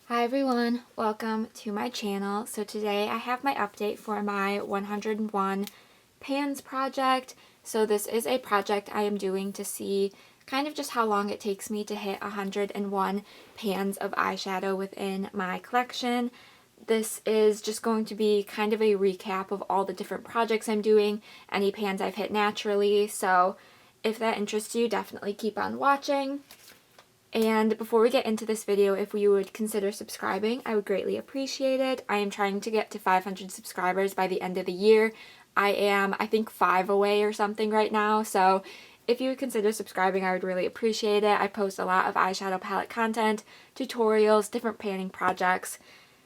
Hi everyone, welcome to my channel. So today I have my update for my 101 pans project. So this is a project I am doing to see kind of just how long it takes me to hit 101 pans of eyeshadow within my collection. This is just going to be kind of a recap of all the different projects I'm doing, any pans I've hit naturally. So if that interests you, definitely keep on watching. And before we get into this video, if you would consider subscribing, I would greatly appreciate it. I am trying to get to 500 subscribers by the end of the year. I am, I think, 5 away or something right now, so if you would consider subscribing, I would really appreciate it. I post a lot of eyeshadow palette content, tutorials, different panning projects.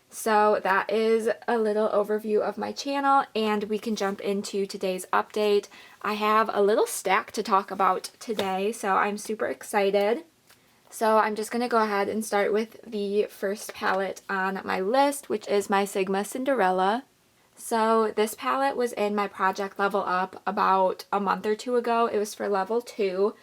So that is a little overview of my channel, and we can jump into today's update. I have a little stack to talk about today, so I'm super excited. So I'm just going to go ahead and start with the first palette on my list, which is my Sigma Cinderella. So this palette was in my project Level Up about a month or two ago. It was for level 2.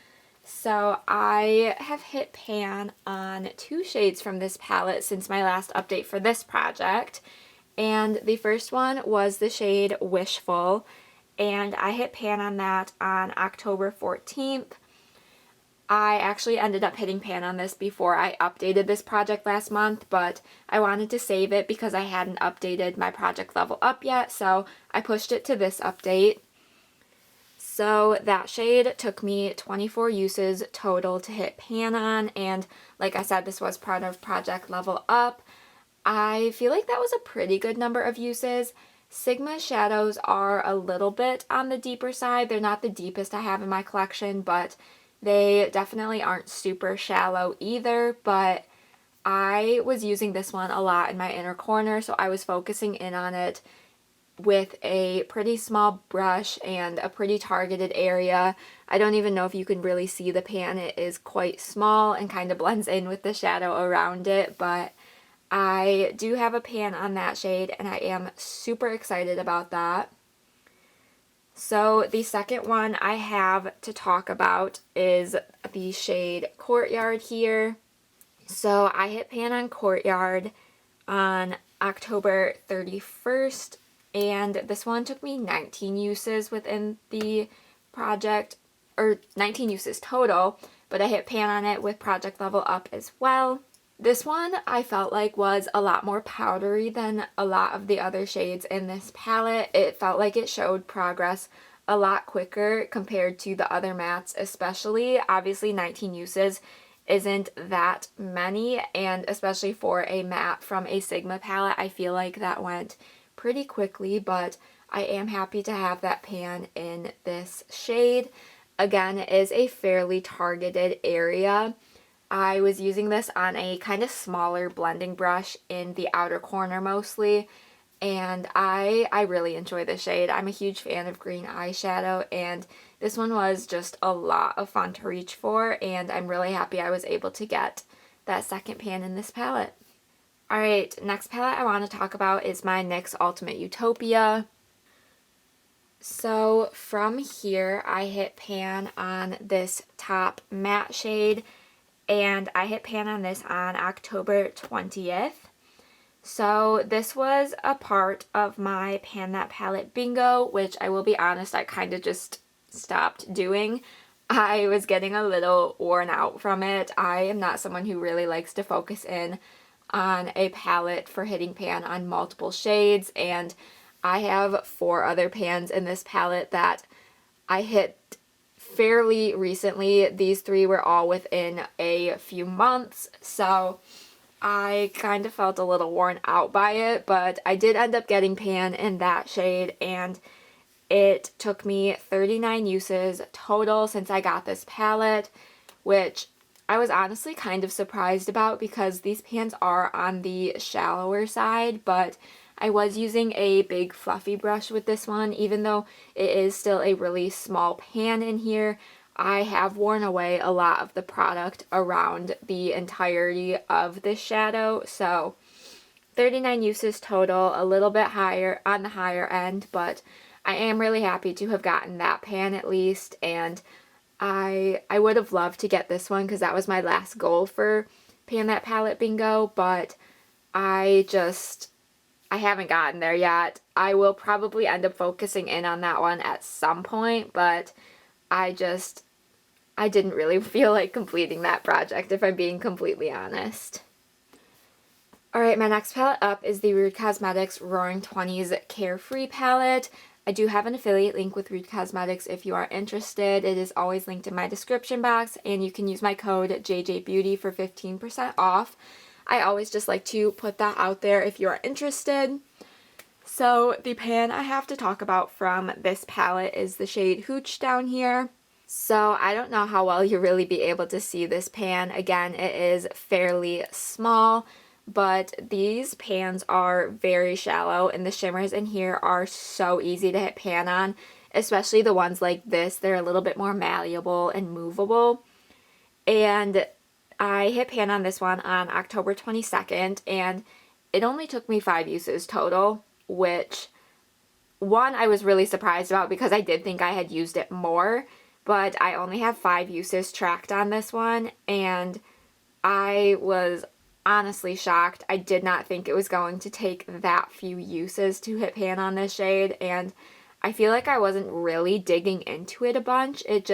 So I have hit pan on 2 shades from this palette since my last update for this project. And the first one was the shade Wishful, and I hit pan on that on October 14th. I actually ended up hitting pan on this before I updated this project last month, but I wanted to save it because I hadn't updated my project Level Up yet, so I pushed it to this update. So that shade took me 24 uses total to hit pan on, and like I said, this was part of project Level Up. I feel like that was a pretty good number of uses. Sigma shadows are a little bit on the deeper side. They're not the deepest I have in my collection, but they definitely aren't super shallow either, but I was using this one a lot in my inner corner, so I was focusing in on it with a pretty small brush and a pretty targeted area. I don't even know if you can really see the pan. It is quite small and kind of blends in with the shadow around it, but I do have a pan on that shade, and I am super excited about that. So the second one I have to talk about is the shade Courtyard here. So I hit pan on Courtyard on October 31st, and this one took me 19 uses within the project, or 19 uses total, but I hit pan on it with project Level Up as well. This one I felt like was a lot more powdery than a lot of the other shades in this palette. It felt like it showed progress a lot quicker compared to the other mattes especially. Obviously 19 uses isn't that many, and especially for a matte from a Sigma palette, I feel like that went pretty quickly, but I am happy to have that pan in this shade. Again, it is a fairly targeted area. I was using this on a kind of smaller blending brush in the outer corner mostly, and I really enjoy this shade. I'm a huge fan of green eyeshadow, and this one was just a lot of fun to reach for, and I'm really happy I was able to get that second pan in this palette. Alright, next palette I want to talk about is my NYX Ultimate Utopia. So from here I hit pan on this top matte shade, and I hit pan on this on October 20th. So this was a part of my Pan That Palette bingo, which I will be honest, I kind of just stopped doing. I was getting a little worn out from it. I am not someone who really likes to focus in on a palette for hitting pan on multiple shades, and I have 4 other pans in this palette that I hit fairly recently. These 3 were all within a few months, so I kind of felt a little worn out by it, but I did end up getting pan in that shade, and it took me 39 uses total since I got this palette, which I was honestly kind of surprised about because these pans are on the shallower side, but I was using a big fluffy brush with this one. Even though it is still a really small pan in here, I have worn away a lot of the product around the entirety of this shadow. So 39 uses total, a little bit higher on the higher end, but I am really happy to have gotten that pan at least, and I would have loved to get this one because that was my last goal for Pan That Palette bingo, but I haven't gotten there yet. I will probably end up focusing in on that one at some point, but I didn't really feel like completing that project, if I'm being completely honest. Alright, my next palette up is the Rude Cosmetics Roaring 20s Carefree palette. I do have an affiliate link with Rude Cosmetics if you are interested. It is always linked in my description box, and you can use my code JJBeauty for 15% off. I always just like to put that out there if you are interested. So the pan I have to talk about from this palette is the shade Hooch down here. So I don't know how well you'll really be able to see this pan. Again, it is fairly small, but these pans are very shallow, and the shimmers in here are so easy to hit pan on, especially the ones like this. They're a little bit more malleable and movable. And I hit pan on this one on October 22nd, and it only took me 5 uses total, which one I was really surprised about because I did think I had used it more, but I only have 5 uses tracked on this one, and I was honestly shocked. I did not think it was going to take that few uses to hit pan on this shade, and I feel like I wasn't really digging into it a bunch. It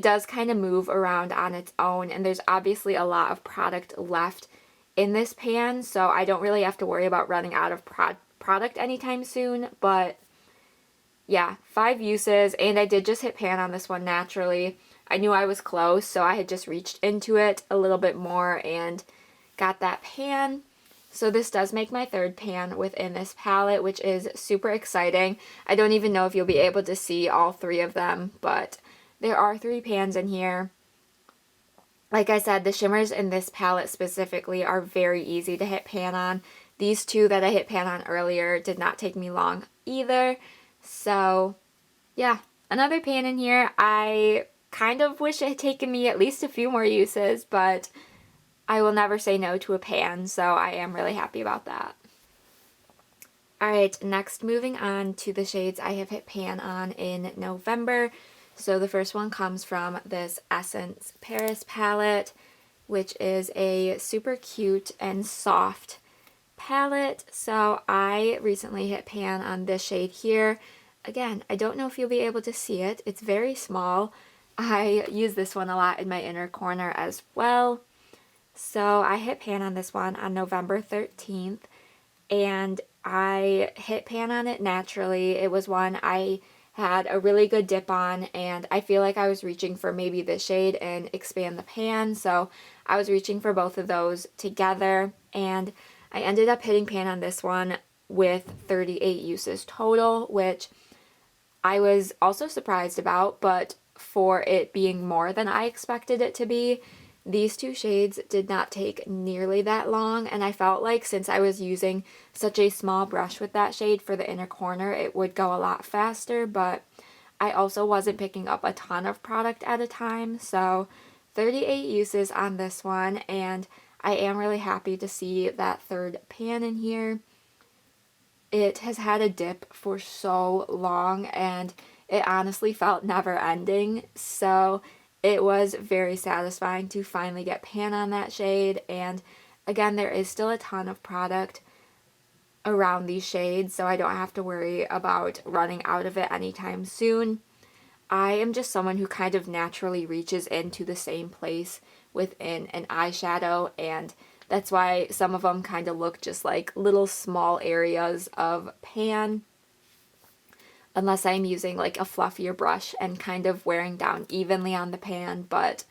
does kind of move around on its own, and there's obviously a lot of product left in this pan, so I don't really have to worry about running out of product anytime soon. But yeah, 5 uses, and I did just hit pan on this one naturally. I knew I was close, so I had just reached into it a little bit more and got that pan. So this does make my 3rd pan within this palette, which is super exciting. I don't even know if you'll be able to see all 3 of them, but there are 3 pans in here. Like I said, the shimmers in this palette specifically are very easy to hit pan on. These 2 that I hit pan on earlier did not take me long either. So yeah, another pan in here. I kind of wish it had taken me at least a few more uses, but I will never say no to a pan, so I am really happy about that. Alright, next moving on to the shades I have hit pan on in November. So the first one comes from this Essence Paris palette, which is a super cute and soft palette. So I recently hit pan on this shade here. Again, I don't know if you'll be able to see it. It's very small. I use this one a lot in my inner corner as well. So I hit pan on this one on November 13th, and I hit pan on it naturally. It was one I had a really good dip on, and I feel like I was reaching for maybe this shade and Expand the Pan, so I was reaching for both of those together, and I ended up hitting pan on this one with 38 uses total, which I was also surprised about, but for it being more than I expected it to be, these 2 shades did not take nearly that long, and I felt like since I was using such a small brush with that shade for the inner corner, it would go a lot faster, but I also wasn't picking up a ton of product at a time, so 38 uses on this one, and I am really happy to see that 3rd pan in here. It has had a dip for so long, and it honestly felt never ending, so it was very satisfying to finally get pan on that shade. And again, there is still a ton of product around these shades, so I don't have to worry about running out of it anytime soon. I am just someone who kind of naturally reaches into the same place within an eyeshadow, and that's why some of them kind of look just like little small areas of pan, unless I'm using like a fluffier brush and kind of wearing down evenly on the pan, but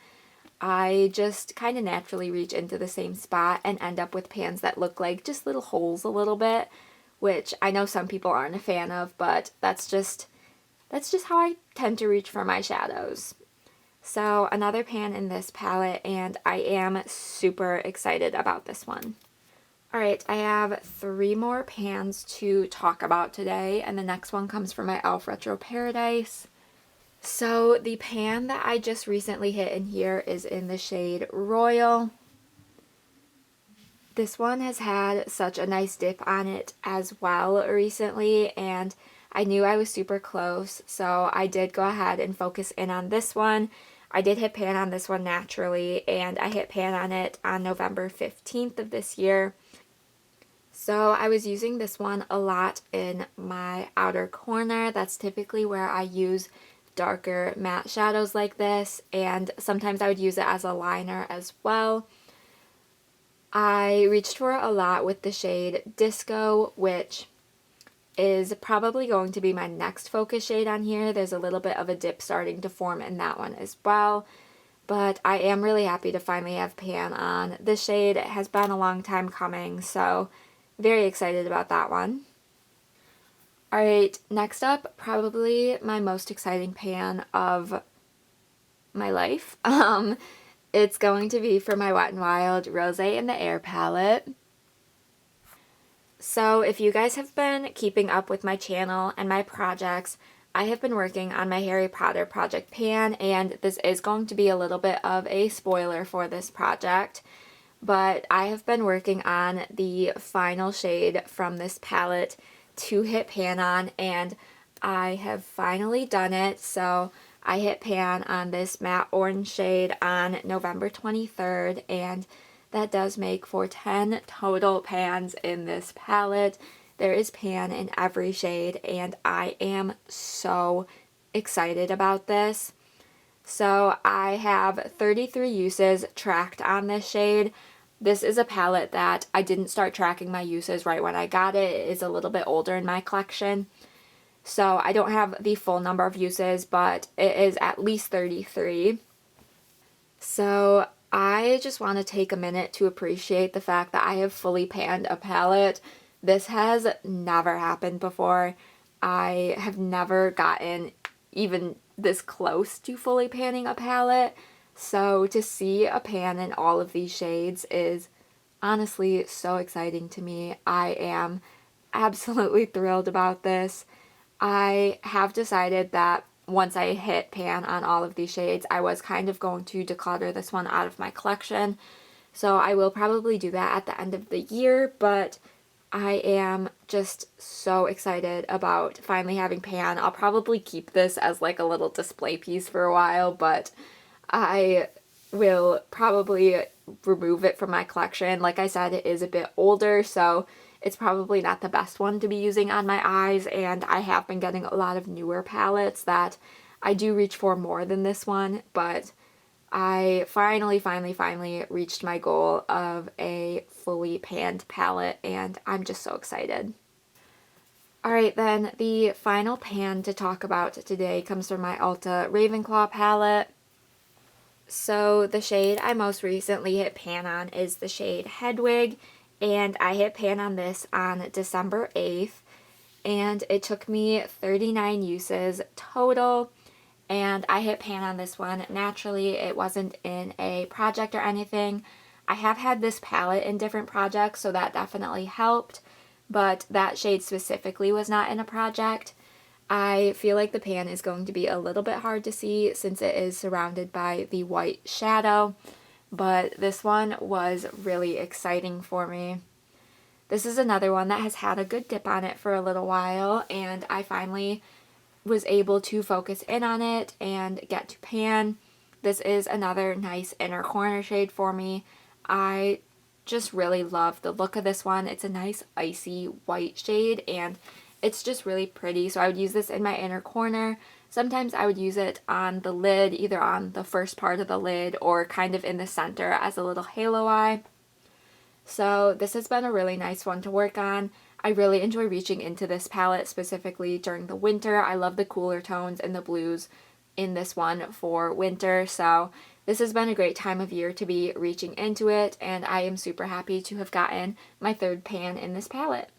I just kind of naturally reach into the same spot and end up with pans that look like just little holes a little bit, which I know some people aren't a fan of, but that's just how I tend to reach for my shadows. So another pan in this palette, and I am super excited about this one. Alright, I have 3 more pans to talk about today, and the next one comes from my e.l.f. Retro Paradise. So the pan that I just recently hit in here is in the shade Royal. This one has had such a nice dip on it as well recently, and I knew I was super close, so I did go ahead and focus in on this one. I did hit pan on this one naturally, and I hit pan on it on November 15th of this year. So I was using this one a lot in my outer corner. That's typically where I use darker matte shadows like this, and sometimes I would use it as a liner as well. I reached for a lot with the shade Disco, which is probably going to be my next focus shade on here. There's a little bit of a dip starting to form in that one as well. But I am really happy to finally have pan on. This shade has been a long time coming, so very excited about that one. Alright, next up, probably my most exciting pan of my life. It's going to be for my Wet n Wild Rosé in the Air palette. So if you guys have been keeping up with my channel and my projects, I have been working on my Harry Potter project pan, and this is going to be a little bit of a spoiler for this project, but I have been working on the final shade from this palette to hit pan on, and I have finally done it. So I hit pan on this matte orange shade on November 23rd, and that does make for 10 total pans in this palette. There is pan in every shade, and I am so excited about this. So I have 33 uses tracked on this shade. This is a palette that I didn't start tracking my uses right when I got it. It is a little bit older in my collection, so I don't have the full number of uses, but it is at least 33. So I just want to take a minute to appreciate the fact that I have fully panned a palette. This has never happened before. I have never gotten even this close to fully panning a palette. So to see a pan in all of these shades is honestly so exciting to me. I am absolutely thrilled about this. I have decided that once I hit pan on all of these shades, I was kind of going to declutter this one out of my collection. So I will probably do that at the end of the year, but I am just so excited about finally having pan. I'll probably keep this as like a little display piece for a while, but I will probably remove it from my collection. Like I said, it is a bit older, so it's probably not the best one to be using on my eyes, and I have been getting a lot of newer palettes that I do reach for more than this one, but I finally reached my goal of a fully panned palette, and I'm just so excited. Alright then, the final pan to talk about today comes from my Ulta Ravenclaw palette. So the shade I most recently hit pan on is the shade Hedwig, and I hit pan on this on December 8th, and it took me 39 uses total, and I hit pan on this one. Naturally, it wasn't in a project or anything. I have had this palette in different projects, so that definitely helped, but that shade specifically was not in a project. I feel like the pan is going to be a little bit hard to see since it is surrounded by the white shadow, but this one was really exciting for me. This is another one that has had a good dip on it for a little while, and I finally was able to focus in on it and get to pan. This is another nice inner corner shade for me. I just really love the look of this one. It's a nice icy white shade, and it's just really pretty. So I would use this in my inner corner. Sometimes I would use it on the lid, either on the first part of the lid or kind of in the center as a little halo eye. So this has been a really nice one to work on. I really enjoy reaching into this palette specifically during the winter. I love the cooler tones and the blues in this one for winter, so this has been a great time of year to be reaching into it, and I am super happy to have gotten my third pan in this palette.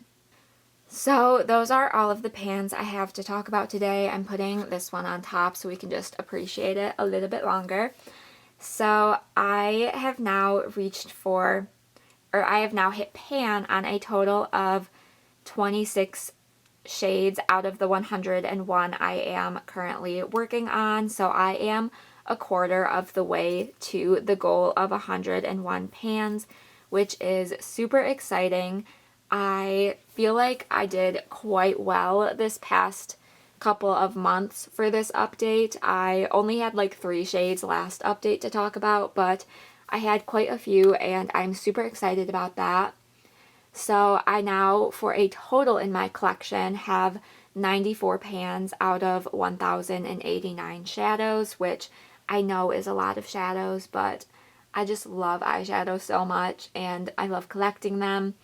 So those are all of the pans I have to talk about today. I'm putting this one on top so we can just appreciate it a little bit longer. So I have now hit pan on a total of 26 shades out of the 101 I am currently working on. So I am a quarter of the way to the goal of 101 pans, which is super exciting. I feel like I did quite well this past couple of months for this update. I only had like 3 shades last update to talk about, but I had quite a few, and I'm super excited about that. So I now, for a total in my collection, have 94 pans out of 1,089 shadows, which I know is a lot of shadows, but I just love eyeshadow so much and I love collecting them.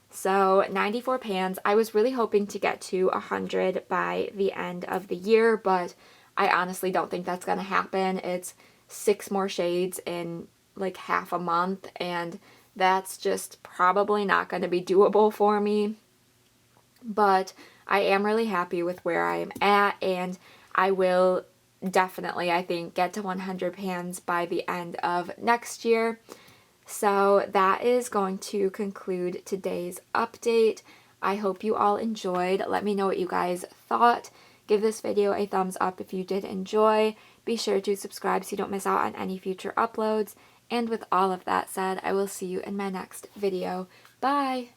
So 94 pans. I was really hoping to get to 100 by the end of the year, but I honestly don't think that's going to happen. It's 6 more shades in like half a month, and that's just probably not going to be doable for me. But I am really happy with where I am at, and I will definitely, I think, get to 100 pans by the end of next year. So that is going to conclude today's update. I hope you all enjoyed. Let me know what you guys thought. Give this video a thumbs up if you did enjoy. Be sure to subscribe so you don't miss out on any future uploads. And with all of that said, I will see you in my next video. Bye!